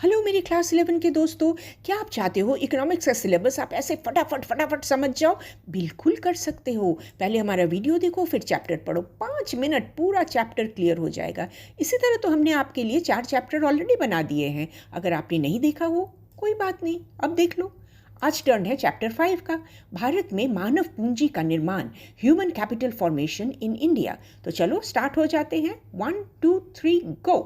Hello मेरी class 11 के दोस्तों। क्या आप चाहते हो इकोनॉमिक्स का सिलेबस आप ऐसे फटाफट फटाफट समझ जाओ? बिल्कुल कर सकते हो। पहले हमारा वीडियो देखो, फिर चैप्टर पढ़ो। 5 मिनट पूरा चैप्टर क्लियर हो जाएगा। इसी तरह तो हमने आपके लिए 4 चैप्टर ऑलरेडी बना दिए हैं। अगर आपने नहीं देखा हो कोई बात नहीं, अब देख लो। आज टर्न है चैप्टर 5 का, भारत में मानव पूंजी का निर्माण, human capital formation in India. तो चलो स्टार्ट हो जाते हैं। 1 2 3 गो।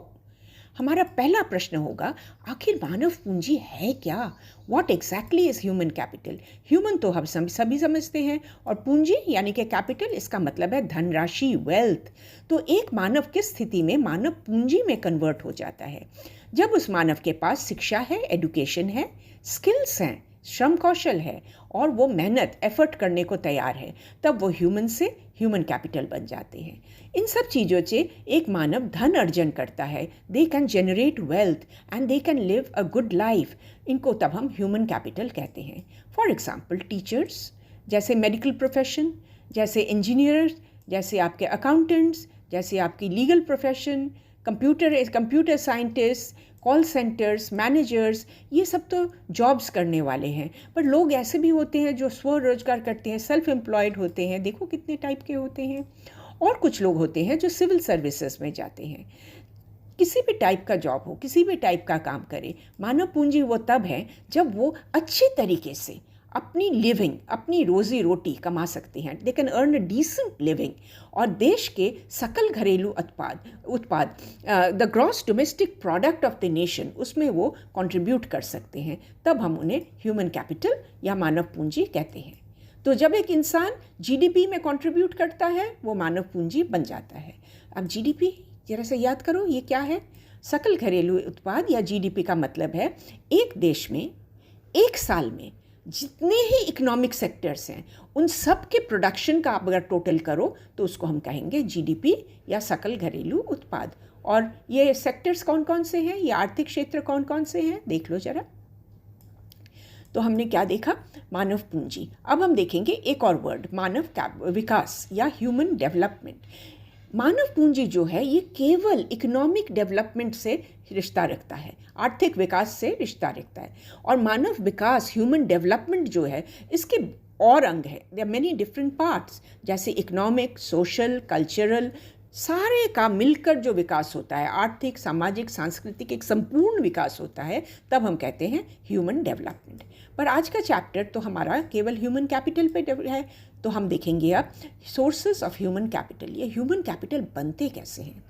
हमारा पहला प्रश्न होगा, आखिर मानव पूंजी है क्या? What exactly is human capital? Human तो हम सभी समझते हैं, और पूंजी यानी कि कैपिटल, इसका मतलब है धनराशि, वेल्थ। तो एक मानव किस स्थिति में मानव पूंजी में कन्वर्ट हो जाता है? जब उस मानव के पास शिक्षा है, एडुकेशन है, स्किल्स हैं, श्रम कौशल है, और वो मेहनत एफर्ट करने को तैयार है, तब वो ह्यूमन से ह्यूमन कैपिटल बन जाते हैं। इन सब चीज़ों से एक मानव धन अर्जन करता है, they can generate wealth and they can live a good life. इनको तब हम ह्यूमन कैपिटल कहते हैं। फॉर एग्जाम्पल टीचर्स, जैसे मेडिकल प्रोफेशन, जैसे इंजीनियर्स, जैसे आपके अकाउंटेंट्स, जैसे आपकी legal profession, computer scientist, call centres, managers, ये सब तो जॉब्स करने वाले हैं। पर लोग ऐसे भी होते हैं जो स्वरोजगार करते हैं, सेल्फ एम्प्लॉयड होते हैं। देखो कितने टाइप के होते हैं। और कुछ लोग होते हैं जो सिविल सर्विसेज में जाते हैं। किसी भी टाइप का जॉब हो, किसी भी टाइप का काम करे, मानव पूंजी वो तब है जब वो अच्छे तरीके से अपनी लिविंग, अपनी रोजी रोटी कमा सकते हैं। They can earn a decent living, और देश के सकल घरेलू उत्पाद the gross domestic product of the nation, उसमें वो कंट्रीब्यूट कर सकते हैं। तब हम उन्हें ह्यूमन कैपिटल या मानव पूंजी कहते हैं। तो जब एक इंसान जीडीपी में कंट्रीब्यूट करता है, वो मानव पूंजी बन जाता है। अब जीडीपी जरा से याद करो, ये क्या है? सकल घरेलू उत्पाद या जीडीपी का मतलब है एक देश में एक साल में जितने ही इकोनॉमिक सेक्टर्स हैं, उन सब के प्रोडक्शन का आप अगर टोटल करो तो उसको हम कहेंगे जीडीपी या सकल घरेलू उत्पाद। और ये सेक्टर्स कौन कौन से हैं, ये आर्थिक क्षेत्र कौन कौन से हैं, देख लो जरा। तो हमने क्या देखा? मानव पूंजी। अब हम देखेंगे एक और वर्ड, मानव विकास या ह्यूमन डेवलपमेंट। मानव पूंजी जो है ये केवल इकोनॉमिक डेवलपमेंट से रिश्ता रखता है, आर्थिक विकास से रिश्ता रखता है। और मानव विकास, ह्यूमन डेवलपमेंट जो है, इसके और अंग है। There are many different parts, जैसे इकोनॉमिक, सोशल, कल्चरल, सारे का मिलकर जो विकास होता है, आर्थिक, सामाजिक, सांस्कृतिक, एक संपूर्ण विकास होता है, तब हम कहते हैं ह्यूमन डेवलपमेंट। पर आज का चैप्टर तो हमारा केवल ह्यूमन कैपिटल पे है। तो हम देखेंगे अब सोर्सेस ऑफ ह्यूमन कैपिटल। ये ह्यूमन कैपिटल बनते कैसे हैं,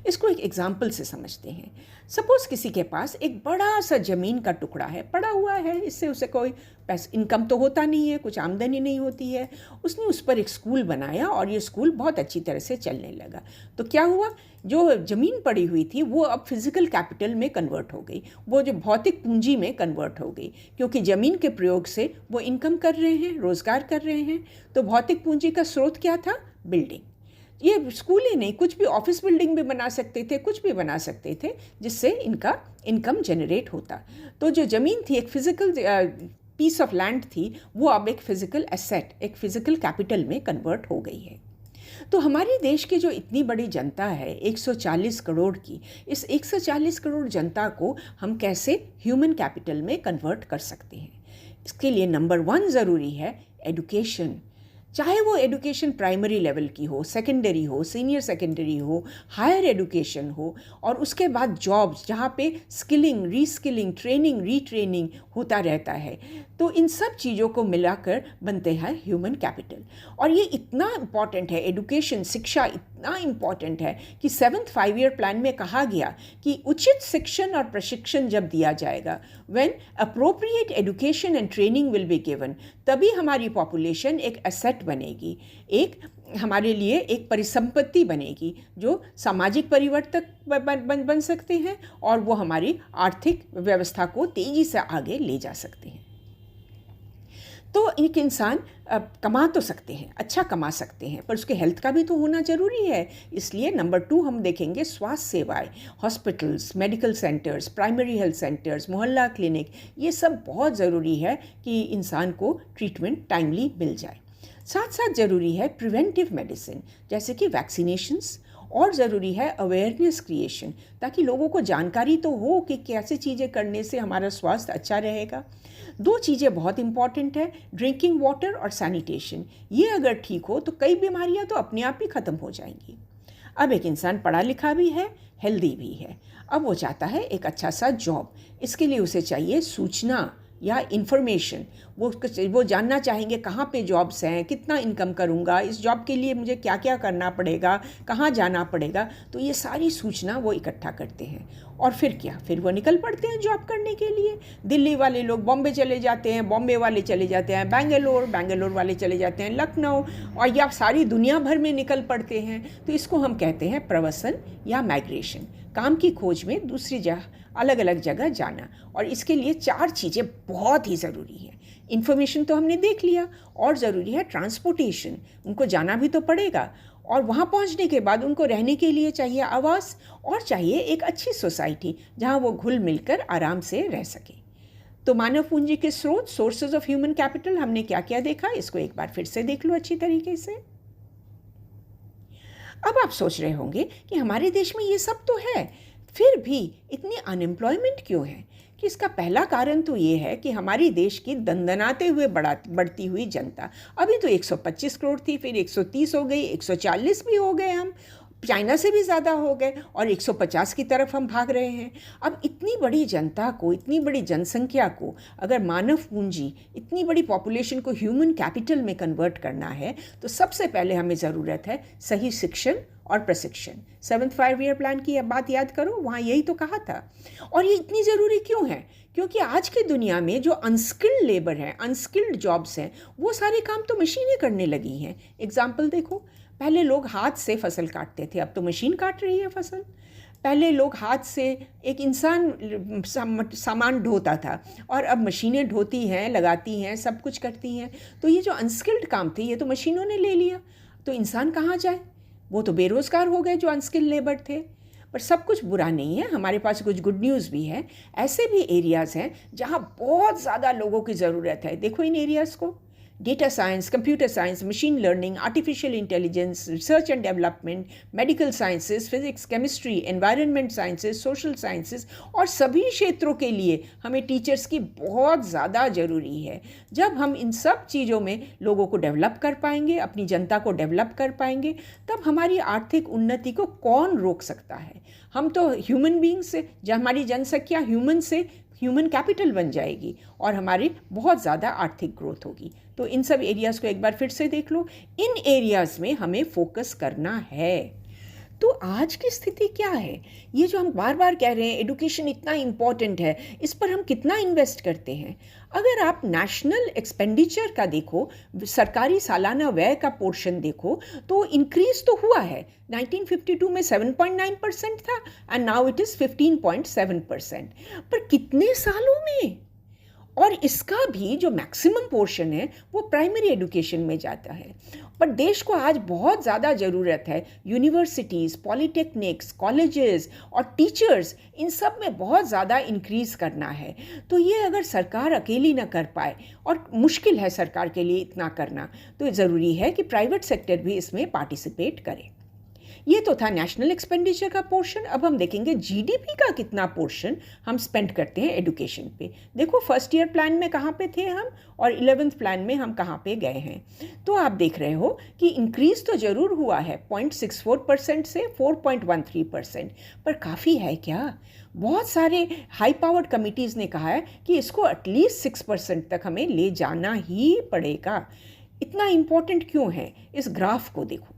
इसको एक एग्जाम्पल से समझते हैं। सपोज किसी के पास एक बड़ा सा ज़मीन का टुकड़ा है, पड़ा हुआ है, इससे उसे कोई पैसा इनकम तो होता नहीं है, कुछ आमदनी नहीं होती है। उसने उस पर एक स्कूल बनाया और ये स्कूल बहुत अच्छी तरह से चलने लगा। तो क्या हुआ, जो ज़मीन पड़ी हुई थी वो अब फिजिकल कैपिटल में कन्वर्ट हो गई, वो जो भौतिक पूंजी में कन्वर्ट हो गई, क्योंकि ज़मीन के प्रयोग से वो इनकम कर रहे हैं, रोज़गार कर रहे हैं। तो भौतिक पूंजी का स्रोत क्या था? बिल्डिंग। ये स्कूल ही नहीं, कुछ भी ऑफिस बिल्डिंग भी बना सकते थे, कुछ भी बना सकते थे जिससे इनका इनकम जनरेट होता। तो जो ज़मीन थी, एक फिजिकल पीस ऑफ लैंड थी, वो अब एक फिजिकल एसेट, एक फिजिकल कैपिटल में कन्वर्ट हो गई है। तो हमारे देश की जो इतनी बड़ी जनता है, 140 करोड़ की, इस 140 करोड़ जनता को हम कैसे ह्यूमन कैपिटल में कन्वर्ट कर सकते हैं? इसके लिए नंबर 1 ज़रूरी है एडुकेशन। चाहे वो एडुकेशन प्राइमरी लेवल की हो, सेकेंडरी हो, सीनियर सेकेंडरी हो, हायर एडुकेशन हो, और उसके बाद जॉब्स जहाँ पे स्किलिंग, रीस्किलिंग, ट्रेनिंग, रीट्रेनिंग होता रहता है। तो इन सब चीज़ों को मिलाकर बनते हैं ह्यूमन कैपिटल। और ये इतना इम्पॉर्टेंट है, एडुकेशन, शिक्षा इतना इम्पॉर्टेंट है कि 7th 5-year प्लान में कहा गया कि उचित शिक्षण और प्रशिक्षण जब दिया जाएगा, when appropriate education and training will be given, तभी हमारी पॉपुलेशन एक एसेट बनेगी, एक हमारे लिए एक परिसंपत्ति बनेगी, जो सामाजिक परिवर्तक बन सकते हैं, और वो हमारी आर्थिक व्यवस्था को तेज़ी से आगे ले जा सकते हैं। तो एक इंसान कमा तो सकते हैं, अच्छा कमा सकते हैं, पर उसके हेल्थ का भी तो होना ज़रूरी है। इसलिए नंबर 2 हम देखेंगे स्वास्थ्य सेवाएं, hospitals, medical centres, primary health centres, मोहल्ला क्लिनिक, ये सब बहुत ज़रूरी है कि इंसान को ट्रीटमेंट टाइमली मिल जाए। साथ साथ ज़रूरी है प्रिवेंटिव मेडिसिन, जैसे कि वैक्सीनेशंस और ज़रूरी है अवेयरनेस क्रिएशन, ताकि लोगों को जानकारी तो हो कि कैसे चीज़ें करने से हमारा स्वास्थ्य अच्छा रहेगा। दो चीज़ें बहुत इंपॉर्टेंट है, ड्रिंकिंग वाटर और सैनिटेशन। ये अगर ठीक हो तो कई बीमारियां तो अपने आप ही ख़त्म हो जाएंगी। अब एक इंसान पढ़ा लिखा भी है, हेल्दी भी है, अब वो चाहता है एक अच्छा सा जॉब। इसके लिए उसे चाहिए सूचना या इन्फॉर्मेशन। वो जानना चाहेंगे कहाँ पे जॉब्स हैं, कितना इनकम करूँगा, इस जॉब के लिए मुझे क्या क्या करना पड़ेगा, कहाँ जाना पड़ेगा। तो ये सारी सूचना वो इकट्ठा करते हैं और फिर क्या, फिर वो निकल पड़ते हैं जॉब करने के लिए। दिल्ली वाले लोग बॉम्बे चले जाते हैं, बॉम्बे वाले चले जाते हैं बेंगलोर वाले चले जाते हैं लखनऊ, और या सारी दुनिया भर में निकल पड़ते हैं। तो इसको हम कहते हैं प्रवासन या माइग्रेशन, काम की खोज में दूसरी जगह, अलग अलग जगह जाना। और इसके लिए चार चीज़ें बहुत ही ज़रूरी है। इन्फॉर्मेशन तो हमने देख लिया, और ज़रूरी है ट्रांसपोर्टेशन, उनको जाना भी तो पड़ेगा, और वहाँ पहुँचने के बाद उनको रहने के लिए चाहिए आवास, और चाहिए एक अच्छी सोसाइटी जहाँ वो घुल मिलकर आराम से रह सके। तो मानव पूंजी के स्रोत, सोर्सेज ऑफ ह्यूमन कैपिटल, हमने क्या क्या देखा, इसको एक बार फिर से देख लो अच्छी तरीके से। अब आप सोच रहे होंगे कि हमारे देश में ये सब तो है, फिर भी इतनी अनएम्प्लॉयमेंट क्यों है? कि इसका पहला कारण तो ये है कि हमारी देश की दंदनाते हुए बढ़ती हुई जनता, अभी तो 125 करोड़ थी, फिर 130 हो गई, 140 भी हो गए, हम चाइना से भी ज़्यादा हो गए, और 150 की तरफ हम भाग रहे हैं। अब इतनी बड़ी जनता को, इतनी बड़ी जनसंख्या को अगर मानव पूंजी, इतनी बड़ी पॉपुलेशन को ह्यूमन कैपिटल में कन्वर्ट करना है, तो सबसे पहले हमें ज़रूरत है सही शिक्षण और प्रशिक्षण। 7th 5-year प्लान की बात याद करो, वहाँ यही तो कहा था। और ये इतनी ज़रूरी क्यों है? क्योंकि आज की दुनिया में जो अनस्किल्ड लेबर है, अनस्किल्ड जॉब्स हैं, वो सारे काम तो मशीनें करने लगी हैं। एग्जाम्पल देखो, पहले लोग हाथ से फसल काटते थे, अब तो मशीन काट रही है फसल। पहले लोग हाथ से, एक इंसान सामान ढोता था, और अब मशीनें ढोती हैं, लगाती हैं, सब कुछ करती हैं। तो ये जो अनस्किल्ड काम थे, ये तो मशीनों ने ले लिया। तो इंसान कहाँ जाए? वो तो बेरोज़गार हो गए जो अनस्किल्ड लेबर थे। पर सब कुछ बुरा नहीं है, हमारे पास कुछ गुड न्यूज़ भी है। ऐसे भी एरियाज़ हैं जहाँ बहुत ज़्यादा लोगों की ज़रूरत है। देखो इन एरियाज़ को, data science, computer science, machine learning, artificial intelligence, research and development, medical sciences, physics, chemistry, environment sciences, social sciences, और सभी क्षेत्रों के लिए हमें टीचर्स की बहुत ज़्यादा ज़रूरी है। जब हम इन सब चीज़ों में लोगों को डेवलप कर पाएंगे, अपनी जनता को डेवलप कर पाएंगे, तब हमारी आर्थिक उन्नति को कौन रोक सकता है? हम तो ह्यूमन बींग्स से, जब हमारी जनसंख्या ह्यूमन से ह्यूमन कैपिटल बन जाएगी, और हमारी बहुत ज़्यादा आर्थिक ग्रोथ होगी। तो इन सब एरियाज़ को एक बार फिर से देख लो, इन एरियाज़ में हमें फोकस करना है। तो आज की स्थिति क्या है? ये जो हम बार बार कह रहे हैं एडुकेशन इतना इम्पॉर्टेंट है, इस पर हम कितना इन्वेस्ट करते हैं? अगर आप नेशनल एक्सपेंडिचर का देखो, सरकारी सालाना व्यय का पोर्शन देखो, तो इंक्रीज तो हुआ है। 1952 में 7.9% था, एंड नाउ इट इज़ 15.7%। पर कितने सालों में? और इसका भी जो मैक्सिमम पोर्शन है वो प्राइमरी एजुकेशन में जाता है। पर देश को आज बहुत ज़्यादा ज़रूरत है यूनिवर्सिटीज़, पॉलिटेक्निक्स, कॉलेजेस और टीचर्स, इन सब में बहुत ज़्यादा इंक्रीज़ करना है। तो ये अगर सरकार अकेली ना कर पाए, और मुश्किल है सरकार के लिए इतना करना, तो ज़रूरी है कि प्राइवेट सेक्टर भी इसमें पार्टिसिपेट करे। ये तो था नेशनल एक्सपेंडिचर का पोर्शन। अब हम देखेंगे जीडीपी का कितना पोर्शन हम स्पेंड करते हैं एजुकेशन पे। देखो फर्स्ट ईयर प्लान में कहाँ पे थे हम, और 11th प्लान में हम कहाँ पे गए हैं। तो आप देख रहे हो कि इंक्रीज तो ज़रूर हुआ है 0.64% से 4.13%, पर काफ़ी है क्या? बहुत सारे हाई पावर्ड कमिटीज़ ने कहा है कि इसको एटलीस्ट 6% तक हमें ले जाना ही पड़ेगा। इतना इम्पोर्टेंट क्यों है? इस ग्राफ को देखो।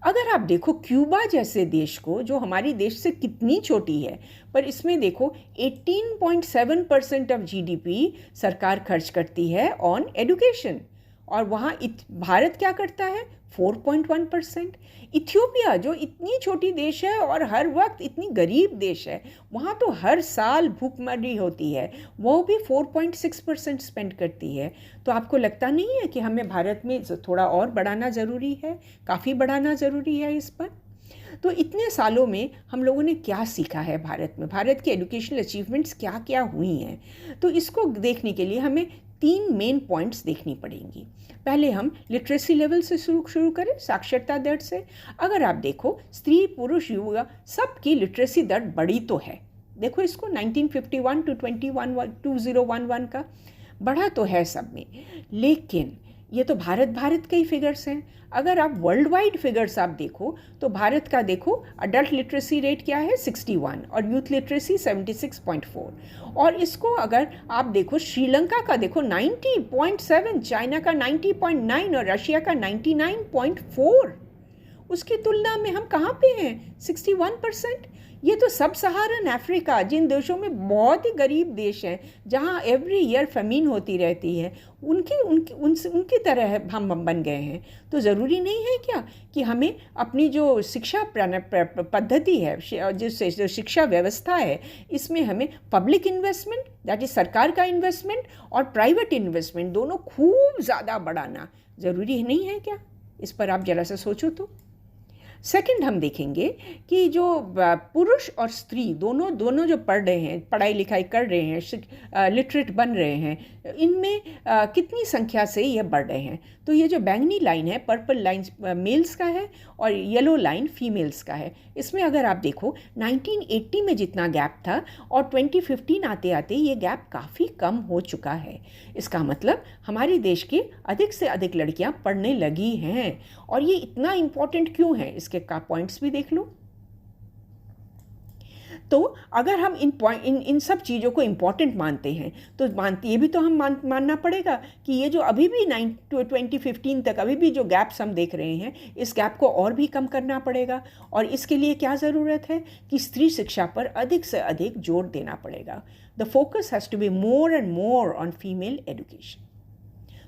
अगर आप देखो क्यूबा जैसे देश को, जो हमारी देश से कितनी छोटी है, पर इसमें देखो 18.7% ऑफ जीडीपी सरकार खर्च करती है ऑन एजुकेशन, और वहाँ भारत क्या करता है? 4.1%। इथियोपिया जो इतनी छोटी देश है और हर वक्त इतनी गरीब देश है, वहाँ तो हर साल भूखमरी होती है, वो भी 4.6% स्पेंड करती है। तो आपको लगता नहीं है कि हमें भारत में थोड़ा और बढ़ाना ज़रूरी है, काफ़ी बढ़ाना ज़रूरी है इस पर? तो इतने सालों में हम लोगों ने क्या सीखा है भारत में, भारत के एजुकेशनल अचीवमेंट्स क्या क्या हुई हैं? तो इसको देखने के लिए हमें 3 मेन पॉइंट्स देखनी पड़ेंगी। पहले हम लिटरेसी लेवल से शुरू करें, साक्षरता दर से। अगर आप देखो स्त्री पुरुष युवा सबकी लिटरेसी दर बड़ी तो है, देखो इसको 1951 टू 2011 का बढ़ा तो है सब में, लेकिन ये तो भारत के ही फिगर्स हैं। अगर आप वर्ल्ड वाइड फिगर्स आप देखो तो भारत का देखो अडल्ट लिटरेसी रेट क्या है 61 और यूथ लिटरेसी 76.4, और इसको अगर आप देखो श्रीलंका का देखो 90.7, चाइना का 90.9 और रशिया का 99.4। उसकी तुलना में हम कहाँ पे हैं 61%। ये तो सब सहारन अफ्रीका, जिन देशों में बहुत ही गरीब देश हैं, जहाँ एवरी ईयर फमीन होती रहती है, उनकी तरह हम बन गए हैं। तो ज़रूरी नहीं है क्या कि हमें अपनी जो शिक्षा पद्धति है, जो शिक्षा व्यवस्था है, इसमें हमें पब्लिक इन्वेस्टमेंट, दैट इज़ सरकार का इन्वेस्टमेंट, और प्राइवेट इन्वेस्टमेंट दोनों खूब ज़्यादा बढ़ाना ज़रूरी नहीं है क्या? इस पर आप ज़रा सा सोचो तो। सेकंड हम देखेंगे कि जो पुरुष और स्त्री दोनों जो पढ़ रहे हैं, पढ़ाई लिखाई कर रहे हैं, लिटरेट बन रहे हैं, इनमें कितनी संख्या से ये बढ़ रहे हैं। तो ये जो बैंगनी लाइन है, पर्पल लाइन मेल्स का है और येलो लाइन फीमेल्स का है। इसमें अगर आप देखो 1980 में जितना गैप था और 2015 आते आते ये गैप काफ़ी कम हो चुका है। इसका मतलब हमारे देश की अधिक से अधिक लड़कियां पढ़ने लगी हैं। और ये इतना इम्पोर्टेंट क्यों है, इसके का पॉइंट्स भी देख लो। तो अगर हम इन सब चीज़ों को इम्पॉर्टेंट मानते हैं तो ये भी तो हम मानना पड़ेगा कि ये जो अभी भी 2015 तक अभी भी जो गैप्स हम देख रहे हैं, इस गैप को और भी कम करना पड़ेगा। और इसके लिए क्या ज़रूरत है कि स्त्री शिक्षा पर अधिक से अधिक जोर देना पड़ेगा। The focus has to be more and more on female education.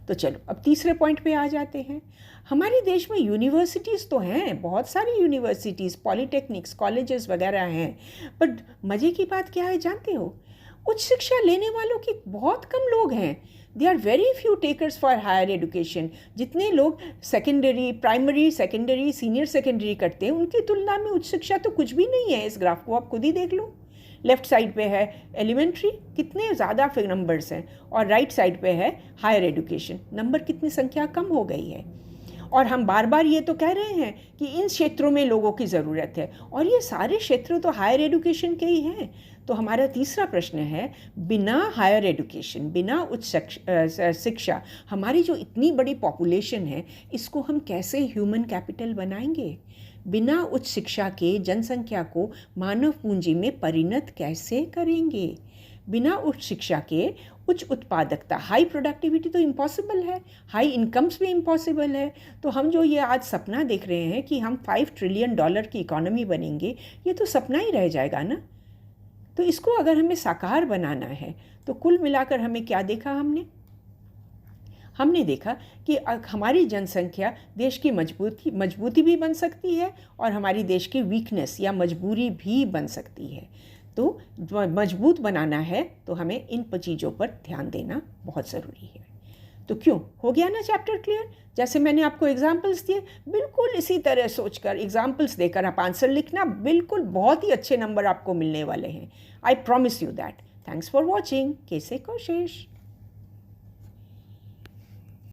तो चलो अब तीसरे पॉइंट पे आ जाते हैं। हमारे देश में यूनिवर्सिटीज़ तो हैं, बहुत सारी यूनिवर्सिटीज़, पॉलीटेक्निक्स, कॉलेजेस वगैरह हैं, बट मज़े की बात क्या है जानते हो? उच्च शिक्षा लेने वालों की बहुत कम लोग हैं। They are very few takers for higher education. जितने लोग secondary, primary, secondary, senior secondary करते हैं, उनकी तुलना में उच्च शिक्षा तो कुछ भी नहीं है। इस ग्राफ को आप खुद ही देख लो। लेफ़्ट साइड पे है एलिमेंट्री, कितने ज़्यादा फिर नंबर्स हैं, और राइट साइड पे है हायर एजुकेशन, नंबर कितनी संख्या कम हो गई है। और हम बार बार ये तो कह रहे हैं कि इन क्षेत्रों में लोगों की ज़रूरत है, और ये सारे क्षेत्र तो हायर एजुकेशन के ही हैं। तो हमारा तीसरा प्रश्न है, बिना हायर एजुकेशन, बिना उच्च शिक्षा, हमारी जो इतनी बड़ी पॉपुलेशन है, इसको हम कैसे ह्यूमन कैपिटल बनाएंगे? बिना उच्च शिक्षा के जनसंख्या को मानव पूंजी में परिणत कैसे करेंगे? बिना उच्च शिक्षा के उच्च उत्पादकता, हाई प्रोडक्टिविटी तो इम्पॉसिबल है, हाई इनकम्स भी इम्पॉसिबल है। तो हम जो ये आज सपना देख रहे हैं कि हम $5 ट्रिलियन की इकोनॉमी बनेंगे, ये तो सपना ही रह जाएगा ना। तो इसको अगर हमें साकार बनाना है तो कुल मिलाकर हमें क्या देखा? हमने देखा कि हमारी जनसंख्या देश की मजबूती भी बन सकती है और हमारी देश की वीकनेस या मजबूरी भी बन सकती है। तो मजबूत बनाना है तो हमें इन चीज़ों पर ध्यान देना बहुत ज़रूरी है। तो क्यों हो गया ना चैप्टर क्लियर? जैसे मैंने आपको एग्जाम्पल्स दिए, बिल्कुल इसी तरह सोचकर एग्जाम्पल्स देकर आप आंसर लिखना, बिल्कुल बहुत ही अच्छे नंबर आपको मिलने वाले हैं। I promise you that. Thanks for watching. कैसे कोशिश।